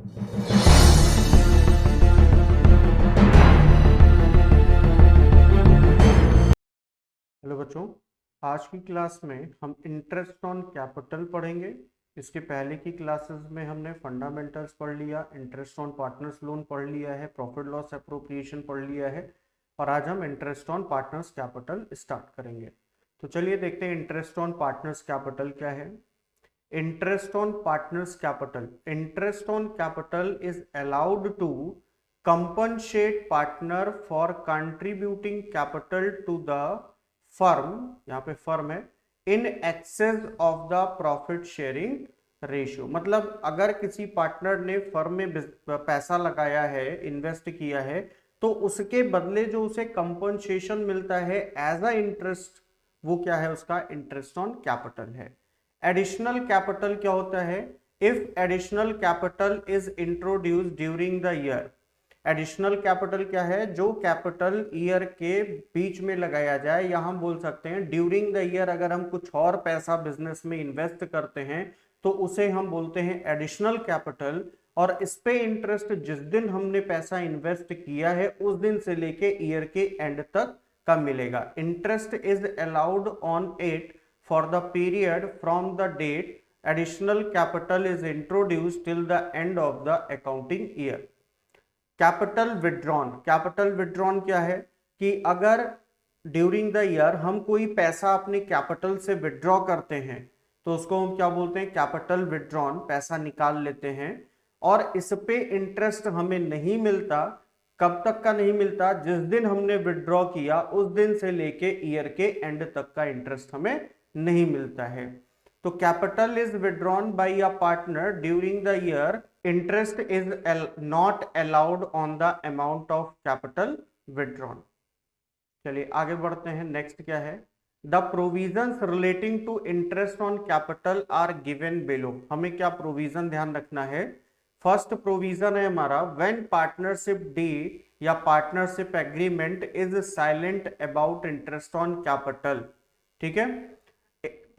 Hello बच्चों, आज की क्लास में हम इंटरेस्ट ऑन कैपिटल पढ़ेंगे। इसके पहले की क्लासेस में हमने फंडामेंटल्स पढ़ लिया, इंटरेस्ट ऑन पार्टनर्स लोन पढ़ लिया है, प्रॉफिट लॉस एप्रोप्रिएशन पढ़ लिया है और आज हम interest on partners capital start करेंगे। तो चलिए देखते हैं इंटरेस्ट ऑन पार्टनर्स कैपिटल क्या है। Interest on partners capital, interest on capital is allowed to compensate partner for contributing capital to the firm, यहाँ पे फर्म है, in excess of the profit sharing ratio. मतलब अगर किसी पार्टनर ने firm में पैसा लगाया है, इन्वेस्ट किया है, तो उसके बदले जो उसे कंपनसेशन मिलता है एज अ इंटरेस्ट, वो क्या है, उसका इंटरेस्ट ऑन कैपिटल है। एडिशनल कैपिटल क्या होता है? If additional capital is introduced during the year. Additional capital क्या है? जो कैपिटल ईयर के बीच में लगाया जाए, या हम बोल सकते हैं ड्यूरिंग द ईयर अगर हम कुछ और पैसा बिजनेस में इन्वेस्ट करते हैं तो उसे हम बोलते हैं एडिशनल कैपिटल। और इस पे इंटरेस्ट जिस दिन हमने पैसा इन्वेस्ट किया है उस दिन से लेके ईयर के एंड तक का मिलेगा। Interest is allowed on it for the period from the date additional capital is introduced till the end of the accounting year. Capital withdrawn, capital withdrawn क्या है कि अगर ड्यूरिंग द ईयर हम कोई पैसा अपने कैपिटल से विड्रॉ करते हैं तो उसको हम क्या बोलते हैं? कैपिटल विड्रॉन, पैसा निकाल लेते हैं और इस पे इंटरेस्ट हमें नहीं मिलता। कब तक का नहीं मिलता? जिस दिन हमने विड्रॉ किया उस दिन से लेके ईयर के एंड तक का इंटरेस्ट हमें नहीं मिलता है। तो capital is withdrawn bye a partner during the year, interest is not allowed on the amount of capital withdrawn। चलिए आगे बढ़ते हैं। नेक्स्ट क्या है? The provisions relating to interest on capital are given below. हमें क्या प्रोविजन ध्यान रखना है? फर्स्ट प्रोविजन है हमारा, व्हेन पार्टनरशिप डीड या partnership agreement is silent about interest on capital. ठीक है।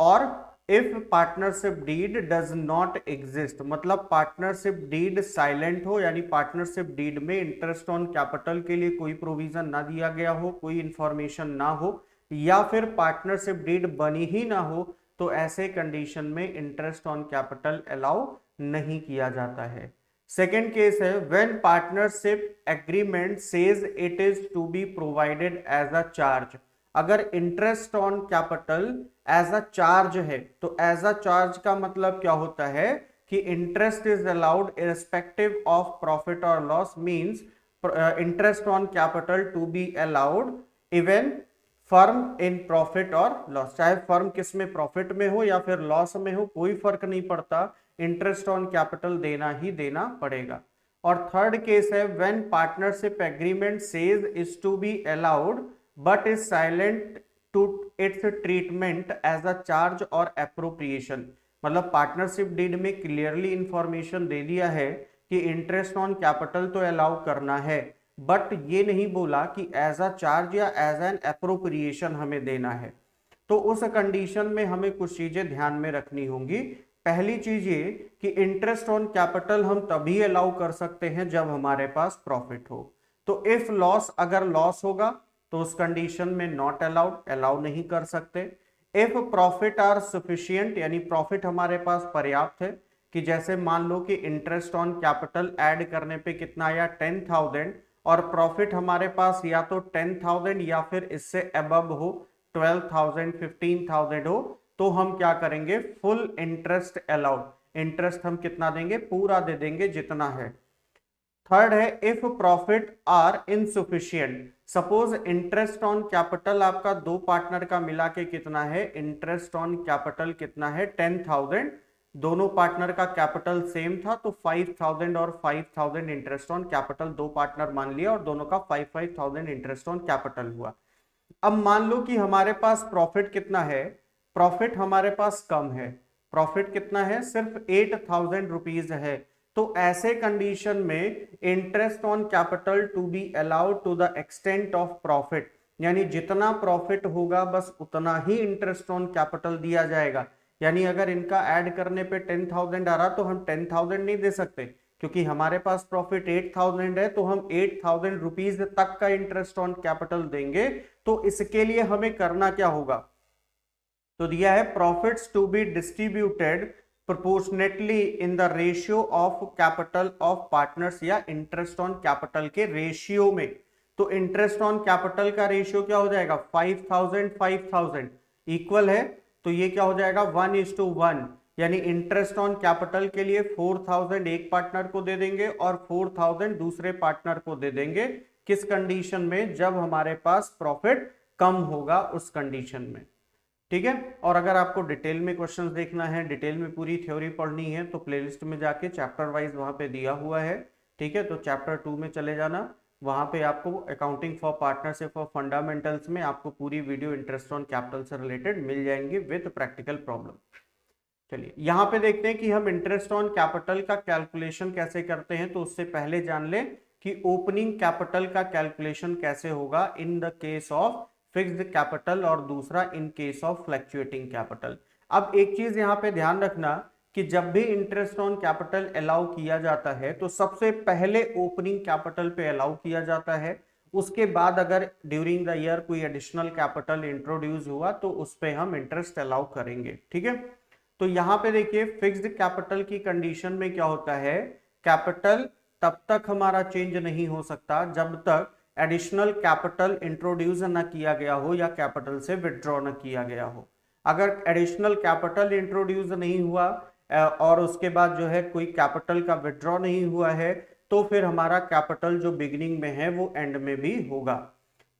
और if partnership deed does not exist, मतलब पार्टनरशिप डीड साइलेंट हो, यानी पार्टनरशिप डीड में इंटरेस्ट ऑन कैपिटल के लिए कोई प्रोविजन ना दिया गया हो, कोई इंफॉर्मेशन ना हो, या फिर पार्टनरशिप डीड बनी ही ना हो, तो ऐसे कंडीशन में इंटरेस्ट ऑन कैपिटल अलाउ नहीं किया जाता है। सेकेंड केस है, when partnership agreement says it is to be provided as a charge. अगर interest on capital as a charge है तो एज अ चार्ज का मतलब क्या होता है कि interest is allowed irrespective of profit और loss, means interest on capital to be allowed even firm in profit और लॉस। चाहे फर्म किस में, प्रॉफिट में हो या फिर लॉस में हो, कोई फर्क नहीं पड़ता, इंटरेस्ट ऑन कैपिटल देना ही देना पड़ेगा। और थर्ड केस है, when partnership agreement says is to be allowed but is silent to its treatment as a charge और appropriation। मतलब पार्टनरशिप डीड में क्लियरली इंफॉर्मेशन दे दिया है कि इंटरेस्ट ऑन कैपिटल तो अलाउ करना है, बट ये नहीं बोला कि एज अ चार्ज या एज एन एप्रोप्रिएशन हमें देना है। तो उस कंडीशन में हमें कुछ चीजें ध्यान में रखनी होंगी। पहली चीज ये कि इंटरेस्ट ऑन कैपिटल हम तभी अलाउ कर सकते हैं जब हमारे पास प्रॉफिट हो। तो इफ लॉस, अगर लॉस होगा तो उस कंडीशन में नॉट अलाउड, अलाउ नहीं कर सकते। इफ प्रॉफिट आर सफिशिएंट, यानी प्रॉफिट हमारे पास पर्याप्त है, कि जैसे मान लो कि इंटरेस्ट ऑन कैपिटल ऐड करने पे कितना आया 10,000 और प्रॉफिट हमारे पास या तो 10,000 या फिर इससे अबव हो, 12,000 15,000 हो, तो हम क्या करेंगे? Full interest allowed. इंटरेस्ट हम कितना देंगे? पूरा दे देंगे जितना है। थर्ड है, if profit are insufficient. Suppose interest on capital आपका दो पार्टनर का मिला के कितना है? इंटरेस्ट ऑन कैपिटल कितना है? 10,000। दोनों पार्टनर का कैपिटल सेम था तो 5,000 और 5,000 इंटरेस्ट ऑन कैपिटल, दो पार्टनर मान लिया और दोनों का 5,000 इंटरेस्ट ऑन कैपिटल हुआ। अब मान लो कि हमारे पास प्रॉफिट कितना है? प्रॉफिट हमारे पास कम है। प्रॉफिट कितना है? सिर्फ 8,000 रुपीज है। तो ऐसे कंडीशन में interest on capital to be allowed to the extent of profit, यानी जितना प्रॉफिट होगा बस उतना ही इंटरेस्ट ऑन कैपिटल दिया जाएगा। यानी अगर इनका ऐड करने पे 10,000 आ रहा तो हम 10,000 नहीं दे सकते, क्योंकि हमारे पास प्रॉफिट 8000 है, तो हम 8000 रुपीज तक का इंटरेस्ट ऑन कैपिटल देंगे। तो इसके लिए हमें करना क्या होगा, तो दिया है profits to be distributed proportionately in the ratio of capital of partners, या इंटरेस्ट ऑन कैपिटल के रेशियो में। तो इंटरेस्ट ऑन कैपिटल का रेशियो क्या हो जाएगा, 5000 5000 इक्वल है, तो ये क्या हो जाएगा 1:1, यानी इंटरेस्ट ऑन कैपिटल के लिए 4000 एक पार्टनर को दे देंगे और 4000 दूसरे पार्टनर को दे देंगे। किस कंडीशन में, जब हमारे पास प्रॉफिट कम होगा उस कंडीशन में। ठीक है, और अगर आपको डिटेल में क्वेश्चंस देखना है, डिटेल में पूरी थ्योरी पढ़नी है, तो प्लेलिस्ट में जाके चैप्टर वाइज वहां पे दिया हुआ है। ठीक है, तो चैप्टर 2 में चले जाना, वहां पे आपको accounting for partnership for fundamentals में आपको पूरी वीडियो इंटरेस्ट ऑन कैपिटल से रिलेटेड मिल जाएंगी विद प्रैक्टिकल प्रॉब्लम। चलिए यहाँ पे देखते हैं कि हम इंटरेस्ट ऑन कैपिटल का कैलकुलेशन कैसे करते हैं। तो उससे पहले जान लें कि ओपनिंग कैपिटल का कैलकुलेशन कैसे होगा in the case of fixed capital और दूसरा in case of fluctuating capital. अब एक चीज यहाँ पे ध्यान रखना कि जब भी इंटरेस्ट ऑन कैपिटल अलाउ किया जाता है तो सबसे पहले ओपनिंग कैपिटल पे अलाउ किया जाता है, उसके बाद अगर ड्यूरिंग द ईयर कोई एडिशनल कैपिटल इंट्रोड्यूस हुआ तो उस पे हम इंटरेस्ट अलाउ करेंगे। ठीक है, तो यहाँ पे देखिए फिक्स्ड कैपिटल की कंडीशन में क्या होता है, कैपिटल तब तक हमारा चेंज नहीं हो सकता जब तक एडिशनल कैपिटल इंट्रोड्यूस न किया गया हो या कैपिटल से विड्रॉ न किया गया हो। अगर एडिशनल कैपिटल इंट्रोड्यूस नहीं हुआ और उसके बाद जो है कोई कैपिटल का विड्रॉ नहीं हुआ है, तो फिर हमारा कैपिटल जो बिगिनिंग में है वो एंड में भी होगा।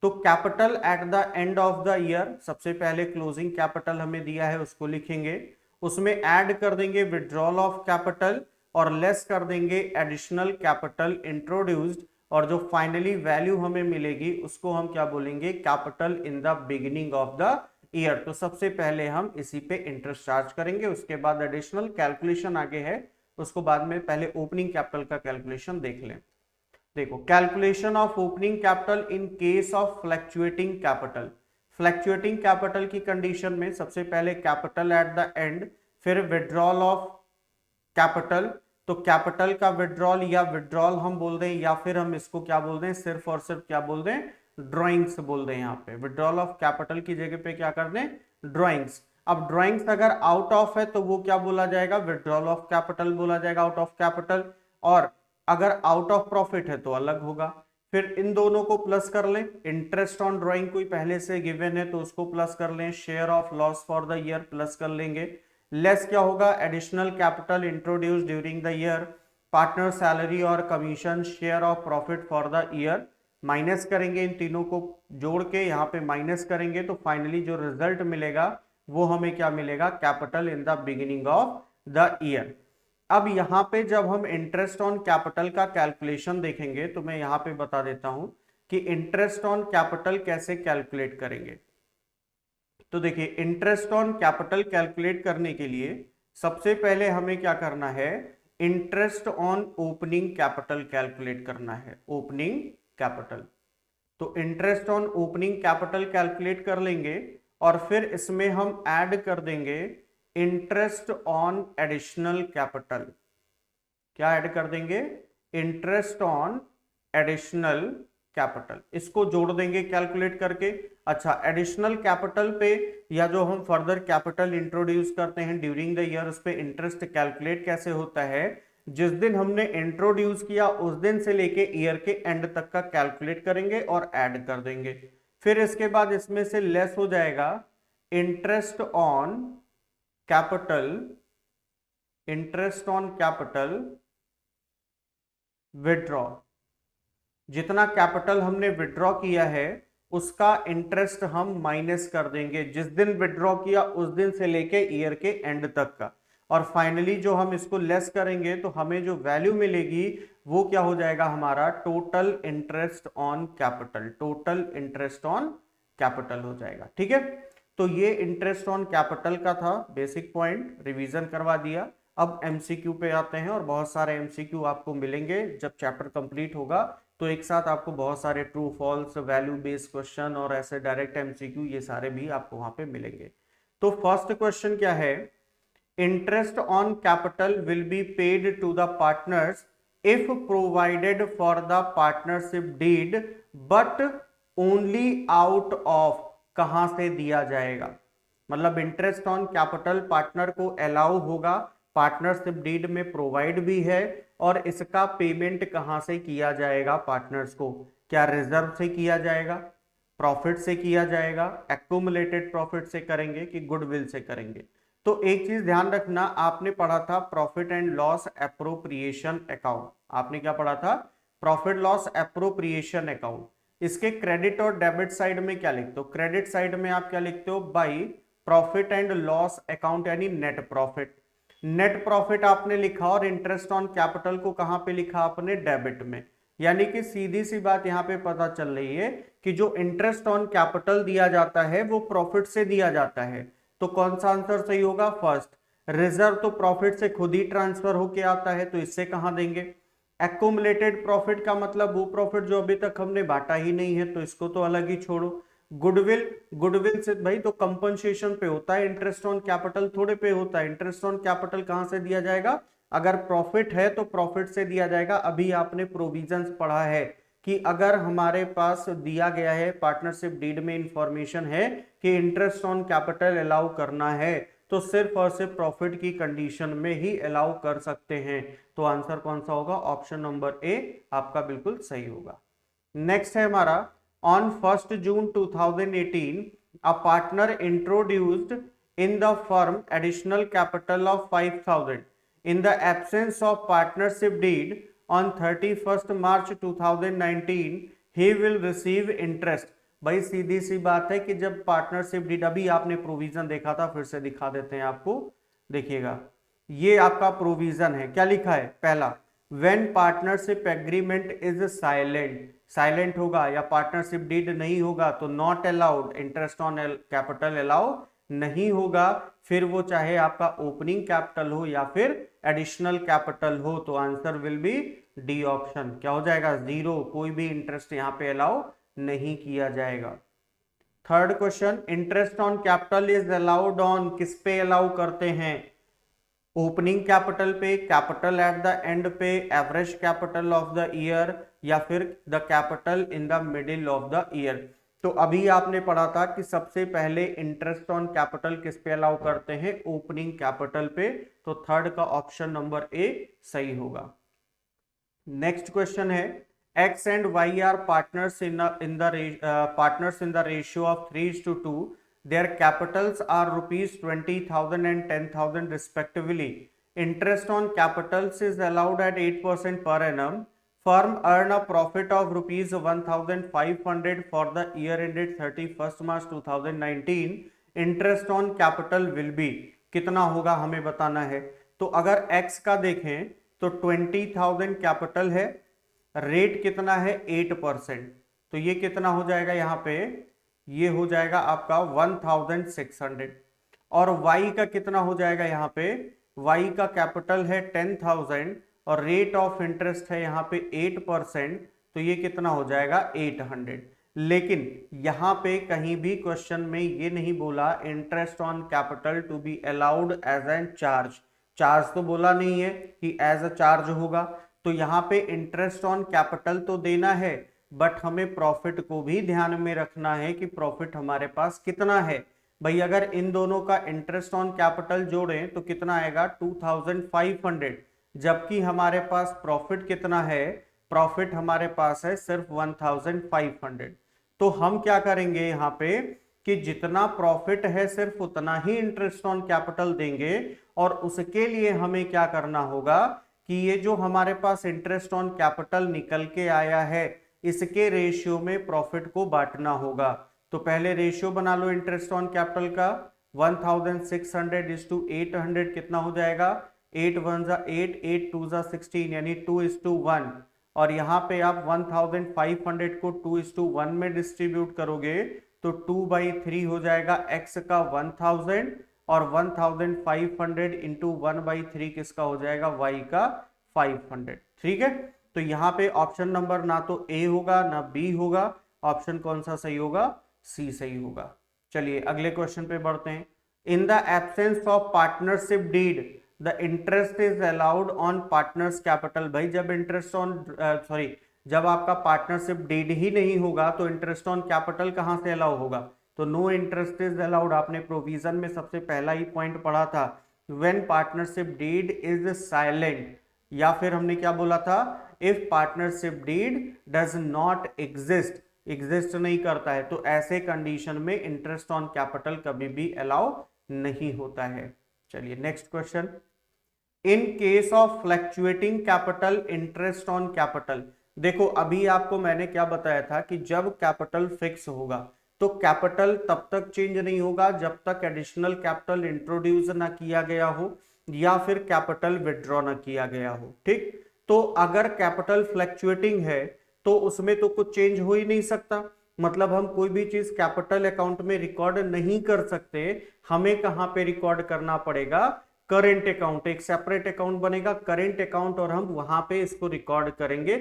तो capital at the end of the year, सबसे पहले क्लोजिंग कैपिटल हमें दिया है उसको लिखेंगे, उसमें ऐड कर देंगे विड्रॉल ऑफ कैपिटल और लेस कर देंगे एडिशनल कैपिटल इंट्रोड्यूस्ड, और जो फाइनली वैल्यू हमें मिलेगी उसको हम क्या बोलेंगे, capital in the beginning of the year. तो सबसे पहले हम इसी पे इंटरेस्ट चार्ज करेंगे, उसके बाद एडिशनल कैलकुलेशन आगे है, उसको बाद में पहले ओपनिंग कैपिटल का कैलकुलेशन देख लें। देखो, calculation of opening capital in case of fluctuating capital. Fluctuating capital की कंडीशन में सबसे पहले कैपिटल एट द एंड, फिर विड्रॉल ऑफ कैपिटल। तो कैपिटल का विड्रॉल या विड्रॉल हम बोल दें, या फिर हम इसको क्या बोल दें, सिर्फ और सिर्फ क्या बोल दें, ड्रॉइंग्स बोल दें। यहाँ पे विड्रॉल ऑफ कैपिटल की जगह पे क्या कर दें, ड्रॉइंग्स। अब ड्रॉइंग्स अगर आउट ऑफ है तो वो क्या बोला जाएगा, विड्रॉल ऑफ कैपिटल बोला जाएगा, आउट ऑफ कैपिटल। और अगर आउट ऑफ प्रॉफिट है तो अलग होगा। फिर इन दोनों को प्लस कर लें, इंटरेस्ट ऑन ड्रॉइंग कोई पहले से गिवन है तो उसको प्लस कर लें, share of loss for the year plus कर लेंगे, लेस क्या होगा, additional capital introduce during the year, partner salary और commission, share of profit for the year, minus करेंगे, इन तीनों को जोड़ के यहाँ पे माइनस करेंगे, तो फाइनली जो रिजल्ट मिलेगा वो हमें क्या मिलेगा, capital in the beginning of the year. अब यहाँ पे जब हम इंटरेस्ट ऑन कैपिटल का कैलकुलेशन देखेंगे तो मैं यहाँ पे बता देता हूं कि इंटरेस्ट ऑन कैपिटल कैसे कैलकुलेट करेंगे। तो देखिए, इंटरेस्ट ऑन कैपिटल कैलकुलेट करने के लिए सबसे पहले हमें क्या करना है, interest on opening capital calculate करना है, ओपनिंग कैपिटल। तो interest on opening capital calculate कर लेंगे और फिर इसमें हम ऐड कर देंगे इंटरेस्ट ऑन एडिशनल कैपिटल। क्या ऐड कर देंगे, इंटरेस्ट ऑन एडिशनल कैपिटल, इसको जोड़ देंगे कैलकुलेट करके। अच्छा, एडिशनल कैपिटल पे या जो हम फर्दर कैपिटल इंट्रोड्यूस करते हैं ड्यूरिंग द ईयर, उस पे इंटरेस्ट कैलकुलेट कैसे होता है, जिस दिन हमने इंट्रोड्यूस किया उस दिन से लेके ईयर के एंड तक का कैलकुलेट करेंगे और ऐड कर देंगे। फिर इसके बाद इसमें से लेस हो जाएगा interest on capital, interest on capital withdraw. जितना कैपिटल हमने विड्रॉ किया है उसका इंटरेस्ट हम माइनस कर देंगे जिस दिन विड्रॉ किया उस दिन से लेके ईयर के एंड तक का, और फाइनली जो हम इसको लेस करेंगे तो हमें जो वैल्यू मिलेगी वो क्या हो जाएगा, हमारा total interest on capital, total interest on capital हो जाएगा। ठीक है, तो ये इंटरेस्ट ऑन कैपिटल का था बेसिक पॉइंट, रिवीजन करवा दिया। अब एमसीक्यू पे आते हैं और बहुत सारे एमसीक्यू आपको मिलेंगे जब चैप्टर कंप्लीट होगा, तो एक साथ आपको बहुत सारे true false, value based question और ऐसे डायरेक्ट एमसीक्यू ये सारे भी आपको वहां पे मिलेंगे। तो फर्स्ट क्वेश्चन क्या है, interest on capital will be paid to the partners if provided for the partnership deed but only out of, कहां से दिया जाएगा, मतलब इंटरेस्ट ऑन कैपिटल पार्टनर को अलाउ होगा, पार्टनरशिप डीड में प्रोवाइड भी है, और इसका पेमेंट कहां से किया जाएगा पार्टनर्स को, क्या रिजर्व से किया जाएगा, प्रॉफिट से किया जाएगा, एक्यूमुलेटेड प्रॉफिट से करेंगे कि गुडविल से करेंगे। तो एक चीज ध्यान रखना, आपने पढ़ा था profit and loss appropriation account, आपने क्या पढ़ा था, प्रॉफिट लॉस एप्रोप्रिएशन अकाउंट। इसके क्रेडिट और डेबिट साइड में क्या लिखते हो, क्रेडिट साइड में आप क्या लिखते हो, by profit and loss account यानी नेट प्रॉफिट। नेट प्रॉफिट आपने लिखा और इंटरेस्ट ऑन कैपिटल को कहां पे लिखा आपने, डेबिट में। यानी कि सीधी सी बात यहां पे पता चल रही है कि जो इंटरेस्ट ऑन कैपिटल दिया जाता है वो प्रॉफिट से दिया जाता है। तो कौन सा आंसर सही होगा, फर्स्ट। रिजर्व तो प्रॉफिट से खुद ही ट्रांसफर होके आता है, तो इससे कहां देंगे। एक्यूमुलेटेड प्रॉफिट का मतलब वो प्रॉफिट जो अभी तक हमने बांटा ही नहीं है, तो इसको तो अलग ही छोड़ो। गुडविल, गुडविल से भाई तो कंपनसेशन पे होता है, इंटरेस्ट ऑन कैपिटल थोड़े पे होता है। इंटरेस्ट ऑन कैपिटल कहां से दिया जाएगा, अगर प्रॉफिट है तो प्रॉफिट से दिया जाएगा। अभी आपने प्रोविजंस पढ़ा है कि अगर हमारे पास दिया गया है पार्टनरशिप डीड में इंफॉर्मेशन है कि इंटरेस्ट ऑन कैपिटल अलाउ करना है, तो सिर्फ और सिर्फ प्रॉफिट की कंडीशन में ही अलाउ कर सकते हैं। तो आंसर कौन सा होगा, ऑप्शन नंबर ए आपका बिल्कुल सही होगा। नेक्स्ट है हमारा, on 1 June 2018 a partner introduced in the firm additional capital of 5000 in the absence of partnership deed on 31st March 2019 he will receive interest। भाई सीधी सी बात है कि जब पार्टनरशिप डीड, अभी आपने प्रोविजन देखा था, फिर से दिखा देते हैं आपको, देखिएगा ये आपका प्रोविजन है, क्या लिखा है, पहला when partnership agreement is silent, silent होगा या पार्टनरशिप डीड नहीं होगा तो not allowed, interest on capital allow नहीं होगा। फिर वो चाहे आपका ओपनिंग कैपिटल हो या फिर एडिशनल कैपिटल हो, तो answer will be D option. क्या हो जाएगा, जीरो, कोई भी इंटरेस्ट यहां पे अलाउ नहीं किया जाएगा। Third question, interest on capital is allowed on, किस पे अलाउ करते हैं, ओपनिंग कैपिटल पे, कैपिटल एट द एंड पे, average capital of the year, या फिर the capital in the middle of the year. तो अभी आपने पढ़ा था कि सबसे पहले इंटरेस्ट ऑन कैपिटल किस पे अलाउ करते हैं, ओपनिंग कैपिटल पे। तो थर्ड का ऑप्शन नंबर ए सही होगा। नेक्स्ट क्वेश्चन है, X and Y are partners in the ratio of 3:2, their capitals are rupees 20,000 and 10,000 respectively. Interest on capitals is allowed at 8% per annum. Firm earn a profit of rupees 1,500 for the year ended 31st March 2019. Interest on capital will be, कितना होगा हमें बताना है। तो अगर x का देखें तो 20,000 कैपिटल है, रेट कितना है 8%, तो ये कितना हो जाएगा यहाँ पे, ये हो जाएगा आपका 1600। और y का कितना हो जाएगा यहाँ पे, y का कैपिटल है 10,000 और रेट ऑफ इंटरेस्ट है यहाँ पे 8%, तो ये कितना हो जाएगा 800। लेकिन यहाँ पे कहीं भी क्वेश्चन में ये नहीं बोला interest on capital to be allowed as an charge, charge तो बोला नहीं है कि एज अ चार्ज होगा। तो यहाँ पे इंटरेस्ट ऑन कैपिटल तो देना है, बट हमें प्रॉफिट को भी ध्यान में रखना है कि प्रॉफिट हमारे पास कितना है। भाई अगर इन दोनों का इंटरेस्ट ऑन कैपिटल जोड़ें तो कितना आएगा 2500, जबकि हमारे पास प्रॉफिट कितना है, प्रॉफिट हमारे पास है सिर्फ 1500। तो हम क्या करेंगे यहाँ पे कि जितना प्रॉफिट है सिर्फ उतना ही इंटरेस्ट ऑन कैपिटल देंगे, और उसके लिए हमें क्या करना होगा कि ये जो हमारे पास इंटरेस्ट ऑन कैपिटल निकल के आया है इसके रेशियो में प्रॉफिट को बांटना होगा। तो पहले रेशियो बना लो इंटरेस्ट ऑन कैपिटल का, 1600:800 कितना हो जाएगा, 8 1 8, 8 2 16, यानी 2:1। और यहाँ पे आप 1500 को 2:1 में डिस्ट्रीब्यूट करोगे तो 2/3 हो जाएगा x का 1000, और 1500 इंटू 1/3 किसका हो जाएगा, y का 500। ठीक है, तो यहाँ पे ऑप्शन नंबर ना तो A होगा ना B होगा, ऑप्शन कौन सा सही होगा, C सही होगा। चलिए अगले क्वेश्चन पे बढ़ते हैं। In the absence of partnership did the interest is allowed on partners capital. भाई जब इंटरेस्ट ऑन जब आपका पार्टनरशिप डीड ही नहीं होगा तो इंटरेस्ट ऑन कैपिटल कहां से अलाउ होगा? तो नो इंटरेस्ट इज अलाउड। आपने प्रोविजन में सबसे पहला ही पॉइंट पढ़ा था, when partnership deed is silent, या फिर हमने क्या बोला था, if partnership deed does not exist नहीं करता है, तो ऐसे कंडीशन में इंटरेस्ट ऑन कैपिटल कभी भी अलाउ नहीं होता है। चलिए next question, in case of fluctuating capital interest on capital. देखो अभी आपको मैंने क्या बताया था कि जब कैपिटल फिक्स होगा तो कैपिटल तब तक चेंज नहीं होगा जब तक एडिशनल कैपिटल इंट्रोड्यूस ना किया गया हो या फिर कैपिटल विड्रॉ ना किया गया हो। ठीक, तो अगर कैपिटल फ्लक्चुएटिंग है तो उसमें तो कुछ चेंज हो ही नहीं सकता, मतलब हम कोई भी चीज कैपिटल अकाउंट में रिकॉर्ड नहीं कर सकते। हमें कहां पे रिकॉर्ड करना पड़ेगा? करेंट अकाउंट, एक सेपरेट अकाउंट बनेगा करेंट अकाउंट और हम वहां पे इसको रिकॉर्ड करेंगे।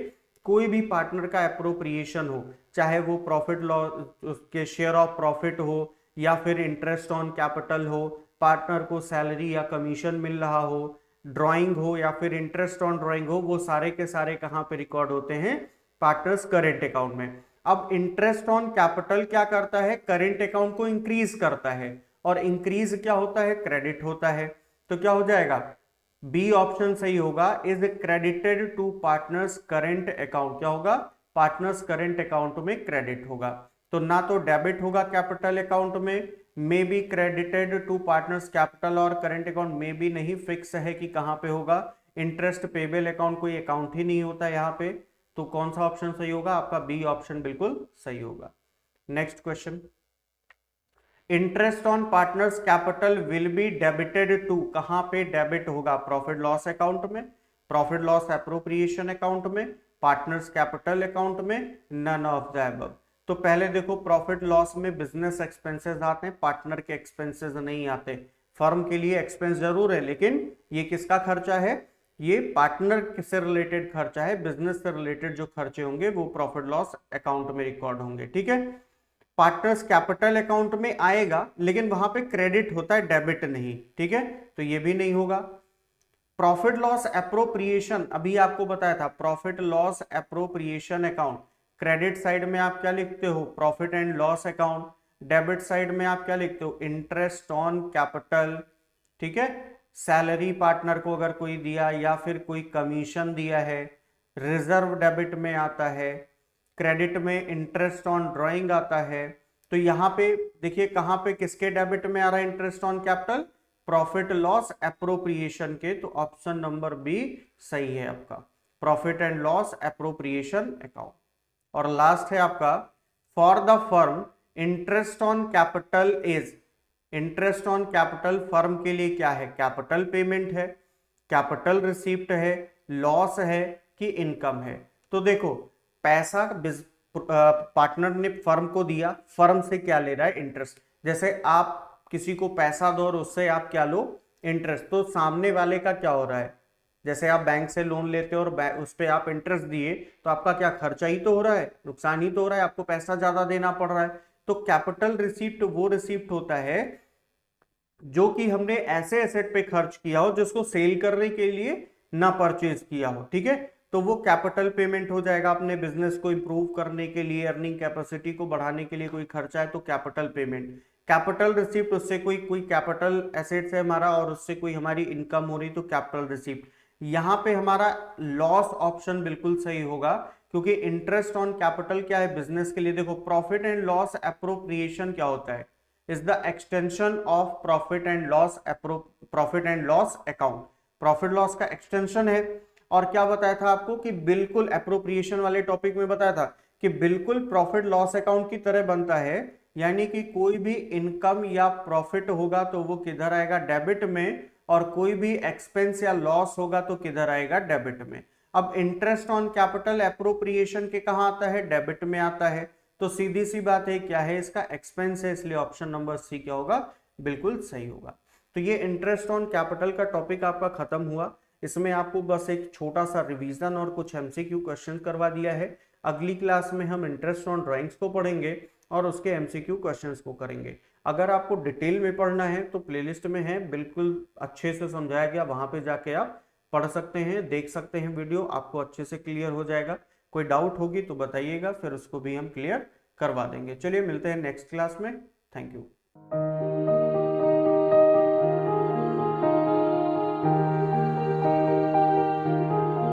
कोई भी पार्टनर का एप्रोप्रिएशन हो, चाहे वो प्रॉफिट लॉस उसके शेयर ऑफ प्रॉफिट हो या फिर इंटरेस्ट ऑन कैपिटल हो, पार्टनर को सैलरी या कमीशन मिल रहा हो, ड्राइंग हो या फिर इंटरेस्ट ऑन ड्राइंग हो, वो सारे के सारे कहां पे रिकॉर्ड होते हैं? पार्टनर्स करेंट अकाउंट में। अब इंटरेस्ट ऑन कैपिटल क्या करता है? करेंट अकाउंट को इंक्रीज करता है, और इंक्रीज क्या होता है? क्रेडिट होता है। तो क्या हो जाएगा? बी ऑप्शन सही होगा, is credited to partners current account. क्या होगा? पार्टनर्स करेंट अकाउंट में क्रेडिट होगा। तो ना तो डेबिट होगा कैपिटल अकाउंट में, may be credited to partners capital, और करेंट अकाउंट में भी नहीं फिक्स है कि कहां पे होगा। इंटरेस्ट पेबल अकाउंट कोई अकाउंट ही नहीं होता यहाँ पे, तो कौन सा ऑप्शन सही होगा? आपका बी ऑप्शन बिल्कुल सही होगा। Next question, interest on partners capital will be debited to, कहां पे डेबिट होगा? प्रॉफिट लॉस अकाउंट में, प्रॉफिट लॉस एप्रोप्रिएशन अकाउंट में, पार्टनर्स कैपिटल अकाउंट में, नन ऑफ द अबव। तो पहले देखो, प्रॉफिट लॉस में बिजनेस एक्सपेंसेस आते हैं, पार्टनर के एक्सपेंसेस नहीं आते। फर्म के लिए एक्सपेंस जरूर है लेकिन ये किसका खर्चा है? ये पार्टनर से रिलेटेड खर्चा है। बिजनेस से रिलेटेड जो खर्चे होंगे वो प्रॉफिट लॉस अकाउंट में रिकॉर्ड होंगे। ठीक है, पार्टनर्स कैपिटल अकाउंट में आएगा लेकिन वहां पे क्रेडिट होता है, डेबिट नहीं। ठीक है, तो ये भी नहीं होगा। प्रॉफिट लॉस एप्रोप्रिएशन, अभी आपको बताया था, profit loss appropriation account, credit side में आप क्या लिखते हो? Profit and loss account. Debit side में आप क्या लिखते हो? Interest on capital. ठीक है, सैलरी पार्टनर को अगर कोई दिया या फिर कोई कमीशन दिया है, रिजर्व डेबिट में आता है, क्रेडिट में इंटरेस्ट ऑन ड्राइंग आता है। तो यहां पे देखिए कहां पे किसके डेबिट में आ रहा है interest on capital? Profit loss appropriation के। तो ऑप्शन नंबर बी सही है आपका, profit and loss appropriation account. और लास्ट है आपका, for the firm interest on capital is, interest on capital firm के लिए क्या है? कैपिटल पेमेंट है, कैपिटल रिसीप्ट है, लॉस है कि इनकम है? तो देखो, पैसा पार्टनर ने फर्म को दिया, फर्म से क्या ले रहा है? इंटरेस्ट। जैसे आप किसी को पैसा दो और उससे आप क्या लो? इंटरेस्ट। तो सामने वाले का क्या हो रहा है? जैसे आप बैंक से लोन लेते हो और उस पर आप इंटरेस्ट दिए तो आपका क्या खर्चा ही तो हो रहा है, नुकसान ही तो हो रहा है, आपको पैसा ज्यादा देना पड़ रहा है। तो कैपिटल रिसीप्ट वो रिसीप्ट होता है जो कि हमने ऐसे एसेट पे खर्च किया हो जिसको सेल करने के लिए ना परचेज किया हो। ठीक है, तो वो कैपिटल पेमेंट हो जाएगा। अपने बिजनेस को इंप्रूव करने के लिए, अर्निंग कैपेसिटी को बढ़ाने के लिए कोई खर्चा है तो कैपिटल पेमेंट। कैपिटल रिसीप्ट, उससे कोई कैपिटल एसेट्स है हमारा और उससे कोई हमारी इनकम हो रही तो कैपिटल रिसीप्ट। यहाँ पे हमारा लॉस ऑप्शन बिल्कुल सही होगा क्योंकि इंटरेस्ट ऑन कैपिटल क्या है बिजनेस के लिए? देखो, प्रॉफिट एंड लॉस एप्रोप्रिएशन क्या होता है? Is the extension of profit and loss account. Profit loss का एक्सटेंशन है। और क्या बताया था आपको कि बिल्कुल एप्रोप्रिएशन वाले टॉपिक में बताया था कि बिल्कुल प्रॉफिट लॉस अकाउंट की तरह बनता है, यानी कि कोई भी इनकम या प्रॉफिट होगा तो वो किधर आएगा? डेबिट में, और कोई भी एक्सपेंस या लॉस होगा तो किधर आएगा? डेबिट में। अब इंटरेस्ट ऑन कैपिटल एप्रोप्रिएशन के कहां आता है? डेबिट में आता है। तो सीधी सी बात है, क्या है? इसका एक्सपेंस है, इसलिए ऑप्शन नंबर सी क्या होगा? बिल्कुल सही होगा। तो ये इंटरेस्ट ऑन कैपिटल का टॉपिक आपका खत्म हुआ। इसमें आपको बस एक छोटा सा रिवीजन और कुछ एमसीक्यू क्वेश्चन करवा दिया है। अगली क्लास में हम इंटरेस्ट ऑन ड्राइंग्स को पढ़ेंगे और उसके एमसीक्यू क्वेश्चंस को करेंगे। अगर आपको डिटेल में पढ़ना है तो प्लेलिस्ट में है, बिल्कुल अच्छे से समझाया गया, वहां पे जाके आप पढ़ सकते हैं, देख सकते हैं वीडियो, आपको अच्छे से क्लियर हो जाएगा। कोई डाउट होगी तो बताइएगा, फिर उसको भी हम क्लियर करवा देंगे। चलिए मिलते हैं नेक्स्ट क्लास में। Thank you.